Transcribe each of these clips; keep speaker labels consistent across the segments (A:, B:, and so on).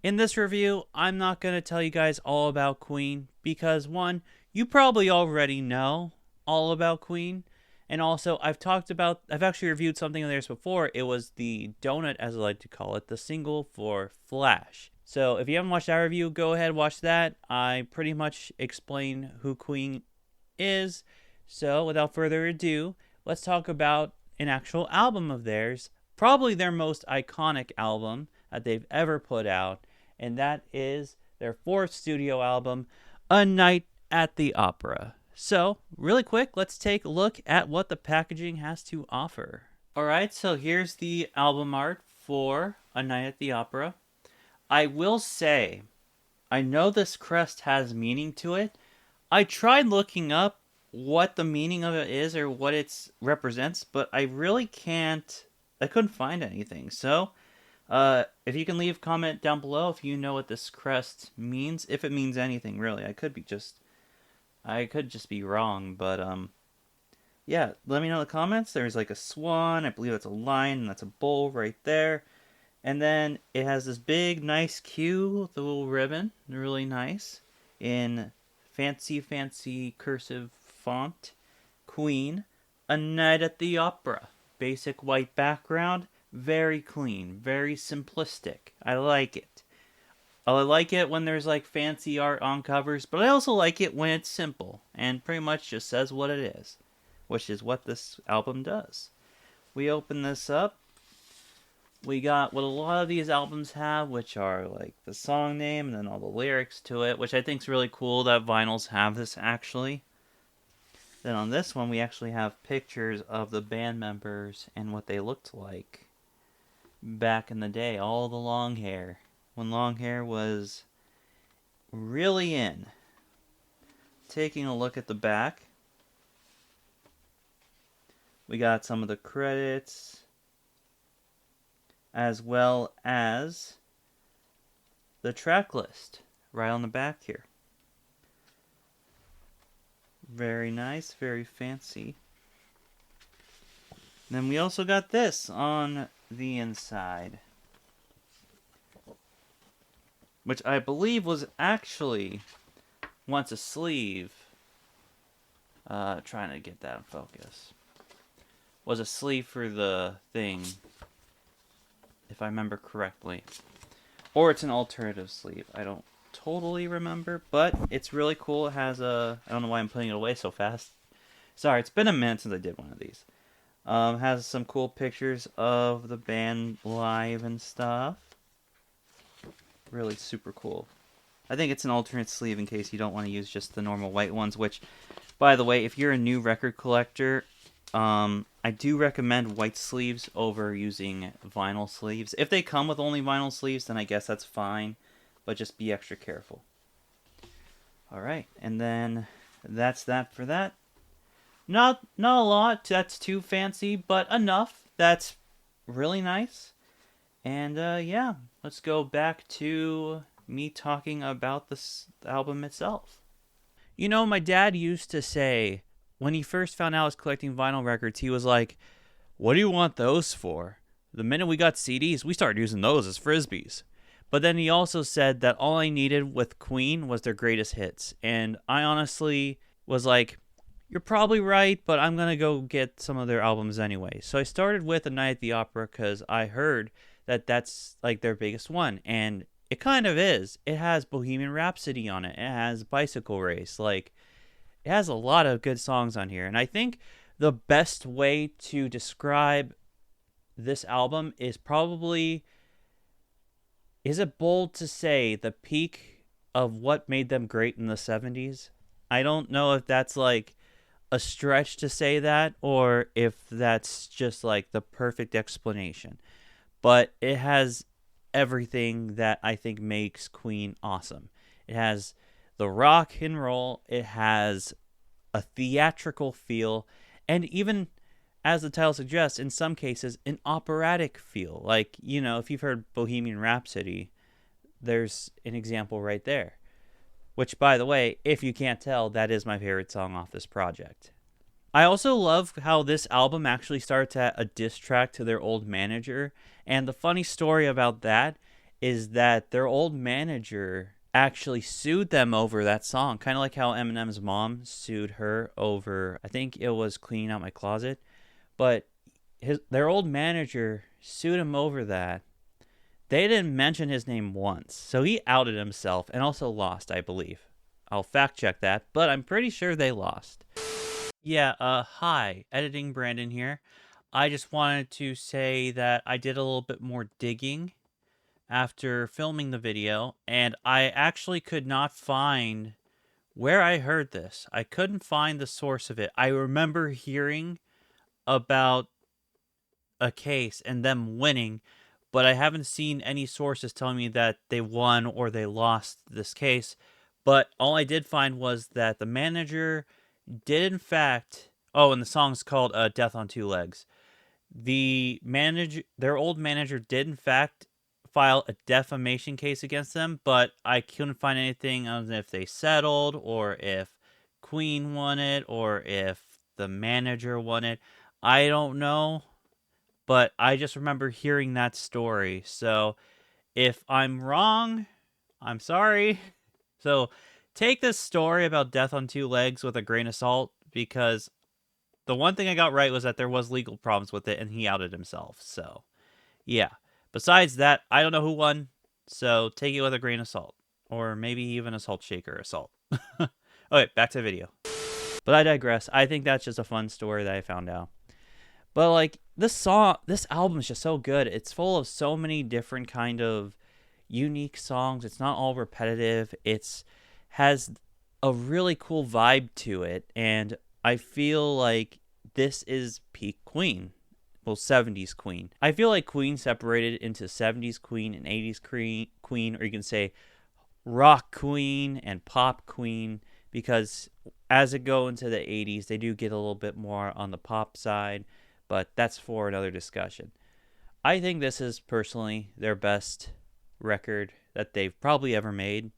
A: In this review, I'm not going to tell you guys all about Queen because, one, you probably already know all about Queen. And also, I've actually reviewed something of theirs before. It was the Donut, as I like to call it, the single for Flash. So if you haven't watched that review, go ahead and watch that. I pretty much explain who Queen is. So without further ado, let's talk about an actual album of theirs. Probably their most iconic album that they've ever put out, and that is their fourth studio album, A Night at the Opera. So, really quick, let's take a look at what the packaging has to offer. Alright, so here's the album art for A Night at the Opera. I will say, I know this crest has meaning to it. I tried looking up what the meaning of it is or what it represents, but I really I couldn't find anything. So, if you can leave a comment down below if you know what this crest means, if it means anything really. I could just be wrong, but yeah, let me know in the comments. There's like a swan, I believe that's a lion, and that's a bull right there. And then it has this big, nice Q with a little ribbon, really nice, in fancy cursive font. Queen, A Night at the Opera. Basic white background, very clean, very simplistic. I like it. I like it when there's like fancy art on covers, but I also like it when it's simple and pretty much just says what it is, which is what this album does. We open this up. We got what a lot of these albums have, which are like the song name and then all the lyrics to it, which I think is really cool that vinyls have this actually. Then on this one, we actually have pictures of the band members and what they looked like back in the day. All the long hair. When long hair was really in. Taking a look at the back, we got some of the credits, as well as the track list right on the back here. Very nice, very fancy. Then we also got this on the inside, which I believe was actually once a sleeve. Trying to get that in focus. Was a sleeve for the thing, if I remember correctly. Or it's an alternative sleeve. I don't totally remember, but it's really cool. It has I don't know why I'm putting it away so fast. Sorry, it's been a minute since I did one of these. Has some cool pictures of the band live and stuff. Really super cool. I think it's an alternate sleeve in case you don't want to use just the normal white ones, which, by the way, if you're a new record collector, I do recommend white sleeves over using vinyl sleeves. If they come with only vinyl sleeves, then I guess that's fine, but just be extra careful. Alright, and then that's that for that. Not a lot that's too fancy, but enough that's really nice. And yeah, let's go back to me talking about this album itself. You know, my dad used to say, when he first found out I was collecting vinyl records, he was like, "What do you want those for? The minute we got CDs, we started using those as frisbees." But then he also said that all I needed with Queen was their greatest hits. And I honestly was like, you're probably right, but I'm going to go get some of their albums anyway. So I started with A Night at the Opera because I heard that that's like their biggest one. And it kind of is. It has Bohemian Rhapsody on it. It has Bicycle Race. Like, it has a lot of good songs on here. And I think the best way to describe this album is probably, is it bold to say the peak of what made them great in the 70s? I don't know if that's like a stretch to say that or if that's just like the perfect explanation. But it has everything that I think makes Queen awesome. It has the rock and roll, it has a theatrical feel, and even, as the title suggests, in some cases, an operatic feel. Like, you know, if you've heard Bohemian Rhapsody, there's an example right there. Which, by the way, if you can't tell, that is my favorite song off this project. I also love how this album actually starts at a diss track to their old manager. And the funny story about that is that their old manager actually sued them over that song, kind of like how Eminem's mom sued her over, I think it was Cleaning Out My Closet, but their old manager sued him over that. They didn't mention his name once, so he outed himself and also lost, I believe. I'll fact check that, but I'm pretty sure they lost. Yeah, hi, Editing Brandon here. I just wanted to say that I did a little bit more digging after filming the video, and I actually could not find where I heard this. I couldn't find the source of it. I remember hearing about a case and them winning, but I haven't seen any sources telling me that they won or they lost this case. But all I did find was that the manager did in fact, oh, and the song's called Death on Two Legs. Their old manager did in fact file a defamation case against them, but I couldn't find anything on if they settled or if Queen won it or if the manager won it. I don't know, but I just remember hearing that story. So if I'm wrong, I'm sorry. So take this story about Death on Two Legs with a grain of salt, because the one thing I got right was that there was legal problems with it and he outed himself. So yeah. Besides that, I don't know who won, so take it with a grain of salt. Or maybe even a salt shaker of salt. Okay, back to the video. But I digress. I think that's just a fun story that I found out. But like this album is just so good. It's full of so many different kind of unique songs. It's not all repetitive. It's has a really cool vibe to it, and I feel like this is peak Queen. Well, 70s Queen. I feel like Queen separated into 70s Queen and 80s Queen, or you can say rock Queen and pop Queen, because as it go into the 80s, they do get a little bit more on the pop side, but that's for another discussion. I think this is personally their best record that they've probably ever made,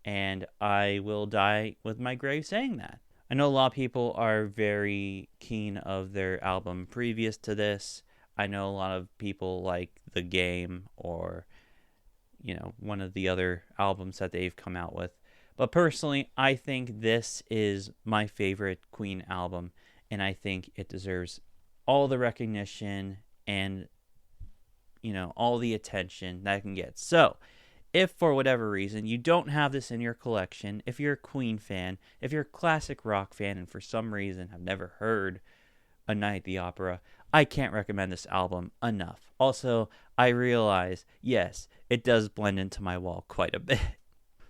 A: and I will die with my grave saying that. I know a lot of people are very keen of their album previous to this. I know a lot of people like The Game or, one of the other albums that they've come out with. But personally, I think this is my favorite Queen album, and I think it deserves all the recognition and, all the attention that it can get. So, if for whatever reason you don't have this in your collection, if you're a Queen fan, if you're a classic rock fan and for some reason have never heard A Night at the Opera, I can't recommend this album enough. Also, I realize, yes, it does blend into my wall quite a bit.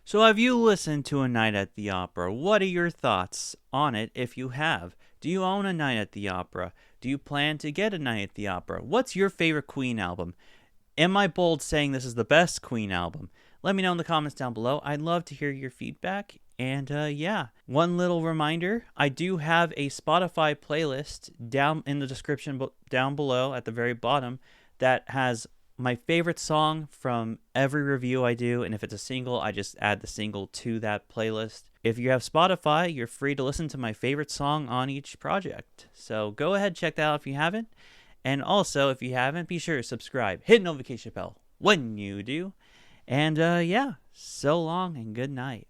A: So have you listened to A Night at the Opera? What are your thoughts on it if you have? Do you own A Night at the Opera? Do you plan to get A Night at the Opera? What's your favorite Queen album? Am I bold saying this is the best Queen album? Let me know in the comments down below. I'd love to hear your feedback. And yeah, one little reminder, I do have a Spotify playlist down in the description down below at the very bottom that has my favorite song from every review I do. And if it's a single, I just add the single to that playlist. If you have Spotify, you're free to listen to my favorite song on each project. So go ahead, check that out if you haven't. And also, if you haven't, be sure to subscribe. Hit notification bell when you do. And yeah, so long and good night.